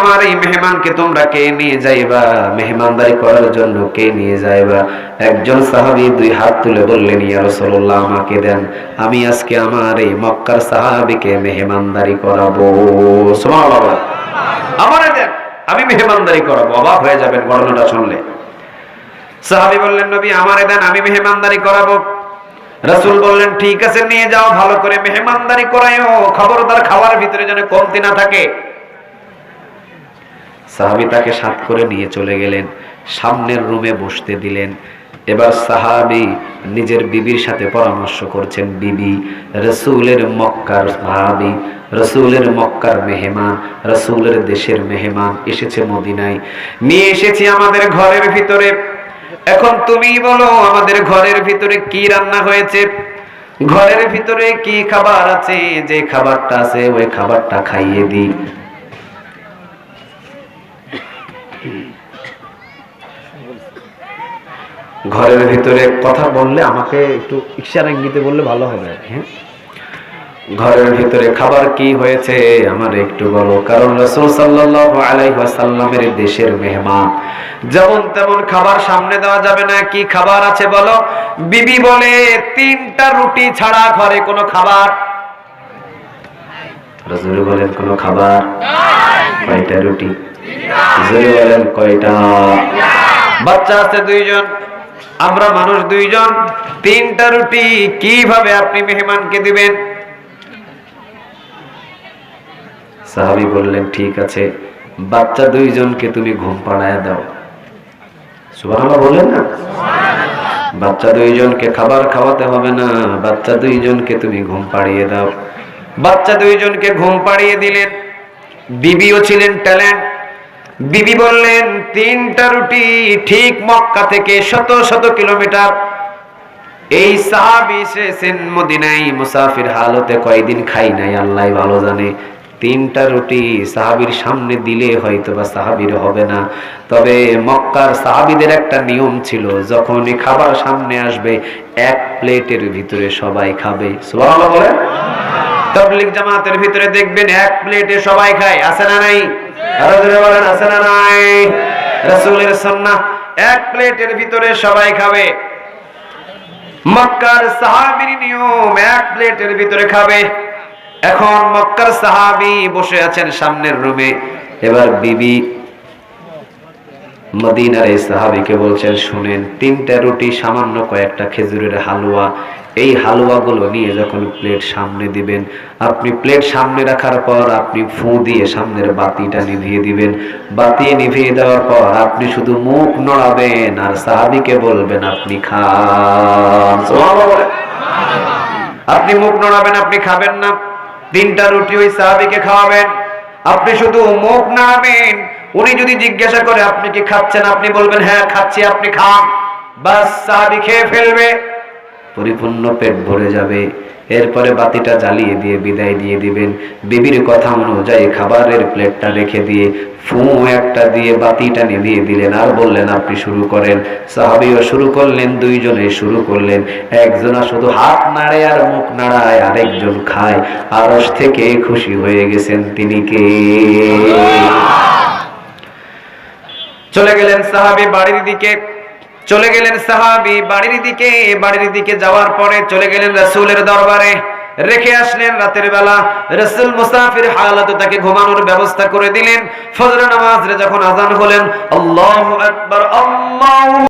আমার এই মেহমানকে তোমরা কে নিয়ে যাইবা, মেহমানদারি করার জন্য কে নিয়ে যাইবা? একজন সাহাবী দুই হাত তুলে বললেন, ইয়া রাসূলুল্লাহ, আমাকে দেন, আমি আজকে আমার এই মক্কার সাহাবীকে মেহমানদারি করাবো। সুবহানাল্লাহ, আমারে দেন, আমি মেহমানদারি করাবো। অবাক হয়ে যাবেন ঘটনাটা শুনলে। সাহাবী বললেন, নবী আমারে দেন, আমি মেহমানদারি করাবো। রাসূল বললেন, ঠিক আছে, নিয়ে যাও, ভালো করে মেহমানদারি করায়ও, খবরদার খাওয়ার ভিতরে যেন কমতি না থাকে। সাহাবী তাকে সাথ করে নিয়ে চলে গেলেন, সামনের রুমে বসতে দিলেন। এবার সাহাবী নিজের বিবির সাথে পরামর্শ করছেন, বিবি, রাসূলের মক্কার সাহাবী, রাসূলের মক্কার মেহমান, রাসূলের দেশের মেহমান এসেছে মদিনায়, নিয়ে এসেছি আমাদের ঘরের ভিতরে। এখন তুমি বলো, আমাদের ঘরের ভিতরে কি রান্না হয়েছে, ঘরের ভিতরে কি খাবার আছে, যে খাবারটা আছে ওই খাবারটা খাইয়ে দিই। ঘরের ভিতরে কথা বললে আমাকে একটু ইশারা ইঙ্গিতে বললে ভালো হবে। হ্যাঁ, ঘরের ভিতরে খাবার কি হয়েছে আমার একটু বলো, কারণ রাসূল সাল্লাল্লাহু আলাইহি ওয়াসাল্লামের দেশের মেহমান, যেমন তেমন খাবার সামনে দেওয়া যাবে না। কি খাবার আছে বলো? বিবি বলে, 3টা রুটি ছাড়া ঘরে কোনো খাবার। রাসূল বলেন, কোনো খাবার নাই। কয়টা রুটি? 3টা। বলেন কয়টা? বাচ্চা আছে 2জন, আমরা মানুষ 2জন, 3টা রুটি কিভাবে আপনি মেহমানকে দিবেন? সাহাবী বললেন, ঠিক আছে, বাচ্চা 2জনকে তুমি ঘুম পাড়ায় দাও। সুবহানাল্লাহ বলেন না? বাচ্চা 2জনকে খাবার খাওয়াতে হবে না, বাচ্চা 2জনকে তুমি ঘুম পাড়িয়ে দাও। বাচ্চা 2জনকে ঘুম পাড়িয়ে দিলেন। বিবিও ছিলেন ট্যালেন্ট। বিবি বললেন, 3টা রুটি ঠিক মক্কা থেকে শত শত কিলোমিটার। এই সাহাবী এসেছেন মদিনায় মুসাফির হালতে, কয়দিন খাই নাই আল্লাহ ভালো জানে। 3টা রুটি সাহাবীর সামনে দিলে হয়তো বা সাহাবীর হবে না, তবে মক্কার সাহাবীদের একটা নিয়ম ছিল, যখনই খাবার সামনে আসবে 1 প্লেটের ভিতরে সবাই খাবে। সুবহানাল্লাহ বলেন। তাবলীগ জামাতের ভিতরে দেখবেন 1 প্লেটে সবাই খায়, আছে না নাই? আরো জোরে বলেন, আছে না নাই? রাসূলের সুন্নাহ, 1 প্লেটের ভিতরে সবাই খাবে। মক্কার সাহাবীর নিয়ম, 1 প্লেটের ভিতরে খাবে। এখন মক্কার সাহাবী বসে আছেন সামনের রুমে। এবার বিবি মদিনার এই সাহাবীকে বলছেন, শুনেন, 3টা রুটি, সামান্য কয়েকটা খেজুরের হালুয়া, এই হালুয়াগুলো নিয়ে যখন প্লেট সামনে দিবেন, আপনি প্লেট সামনে রাখার পর আপনি ফু দিয়ে সামনের বাতিটা নিভিয়ে দিবেন। বাতি নিভিয়ে দেওয়ার পর আপনি শুধু মুখ নড়াবেন আর সাহাবীকে বলবেন, আপনি খান। আপনি মুখ নড়াবেন, আপনি খাবেন না। 3টা রুটি ওই সাহাবীকে খাওয়াবেন, আপনি শুধু মুখ নাড়াবেন। উনি যদি জিজ্ঞাসা করে আপনি কি খাচ্ছেন, আপনি বলবেন হ্যাঁ খাচ্ছি, আপনি খান। বাস, সাহাবী খেয়ে ফেলবে, পরিপূর্ণ পেট ভরে যাবে। এরপরে বাতিটা জ্বালিয়ে দিয়ে বিদায় দিয়ে দিবেন। বিবির কথা অনুযায়ী খাবারের প্লেটটা রেখে দিয়ে ফু একটা দিয়ে বাতিটা নিভিয়ে দিলেন, আর বললেন, আপনি শুরু করেন। সাহাবীও শুরু করলেন, 2জনে শুরু করলেন। একজনা শুধু হাত নাড়ে আর মুখ নাড়ায়, আরেকজন খায়। আরশ থেকে খুশি হয়ে গেছেন, তিনি কে? চলে গেলেন সাহাবী বাড়ির দিকে, চলে গেলেন সাহাবী বাড়ির দিকে। বাড়ির দিকে যাওয়ার পরে চলে গেলেন রাসূলের দরবারে, রেখে আসলেন রাতের বেলা। রাসূল মুসাফির হালাতে তাকে ঘুমানোর ব্যবস্থা করে দিলেন। ফজর নামাজে যখন আযান হলেন, আল্লাহু আকবার,